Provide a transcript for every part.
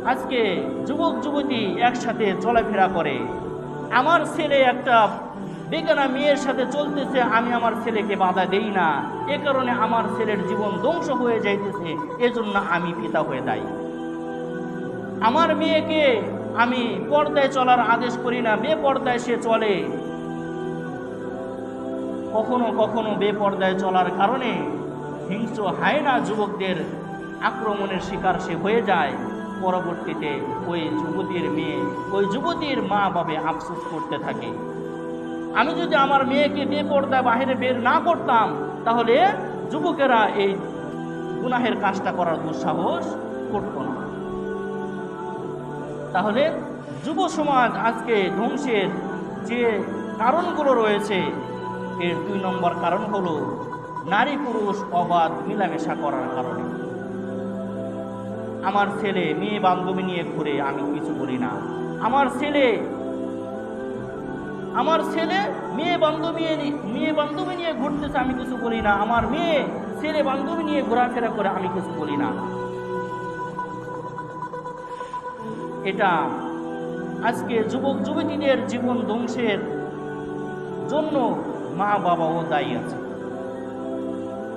আজকে যুবক যুবতী একসাথে চলাফেরা করে। আমার ছেলে একটা বেগানা মেয়ের সাথে চলতেছে, আমি আমার ছেলেকে বাধা দেই না, এ কারণে আমার ছেলের জীবন ধ্বংস হয়ে যাইতেছে, এজন্য আমি পিতা হয়ে দায়ী। আমার মেয়েকে আমি পর্দায় চলার আদেশ করি না, বেপর্দায় সে চলে। কখনো কখনো বেপর্দায় চলার কারণে হিংস্র হায়না যুবকদের আক্রমণের শিকার সে হয়ে যায়। পরবর্তীতে ওই যুবতীর মেয়ে, ওই যুবতীর মা বাবা আফসোস করতে থাকে, আমি যদি আমার মেয়েকে বেপর্দায় বাহিরে বের না করতাম, তাহলে যুবকেরা এই গুনাহের কাজটা করার দুঃসাহস করত না। তাহলে যুব সমাজ আজকে ধ্বংসের যে কারণগুলো রয়েছে, এর 2 নম্বর কারণ হলো নারী পুরুষ অবাধ মেলামেশা করার কারণে। আমার ছেলে মেয়ে বান্ধবী নিয়ে ঘুরে, আমি কিছু বলি না। আমার ছেলে মেয়ে বান্ধবী নিয়ে ঘুরতেছে, আমি কিছু বলি না। আমার মেয়ে ছেলে বান্ধবী নিয়ে ঘোরাফেরা করে, আমি কিছু বলি না। এটা আজকে যুবক যুবতীদের জীবন ধ্বংসের জন্য মা বাবাও দায়ী আছে।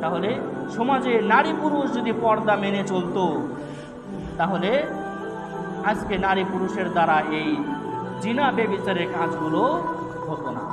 তাহলে সমাজে নারী পুরুষ যদি পর্দা মেনে চলতো, তাহলে আজকে নারী পুরুষের দ্বারা এই জিনা ব্যভিচারের কাজগুলো হতো না।